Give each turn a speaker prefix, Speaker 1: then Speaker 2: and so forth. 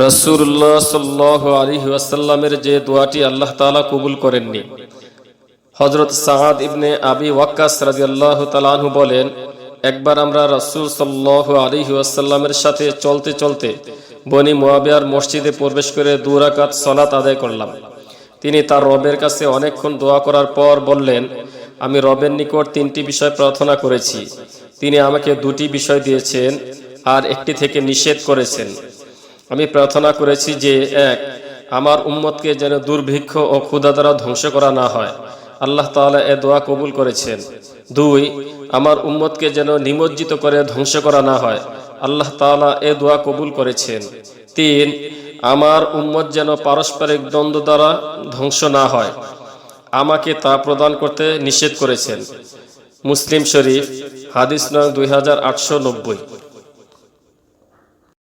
Speaker 1: রাসূলুল্লাহ সাল্লাল্লাহু আলাইহি ওয়াসাল্লামের যে দোয়াটি আল্লাহ তাআলা কবুল করেননি। হযরত সাআদ ইবনে আবি ওয়াক্কাস রাদিয়াল্লাহু তাআলা আনহু বলেন, একবার আমরা রাসূল সাল্লাল্লাহু আলাইহি ওয়াসাল্লামের সাথে চলতে চলতে বনি মুয়াবিয়ার মসজিদে প্রবেশ করে 2 রাকাত সালাত আদায় করলাম। তিনি তার রবের কাছে অনেকক্ষণ দোয়া করার পর বললেন, আমি রবের নিকট 3টি বিষয় প্রার্থনা করেছি। তিনি আমাকে 2টি বিষয় দিয়েছেন আর একটি থেকে নিষেধ করেছেন। আমি প্রার্থনা করেছি যে 1, আমার উম্মতকে যেন দুর্ভিক্ষ ও ক্ষুধা দ্বারা ধ্বংস করা না হয়। আল্লাহ তাআলা এ দোয়া কবুল করেছেন। 2, আমার উম্মতকে যেন নিমজ্জিত করে ধ্বংস করা না হয়। আল্লাহ তাআলা এ দোয়া কবুল করেছেন। 3, আমার উম্মত যেন পারস্পরিক দ্বন্দ্ব দ্বারা ধ্বংস না হয়, আমাকে তা প্রদান করতে নিষেধ করেছেন। মুসলিম শরীফ, হাদিস নং 2890।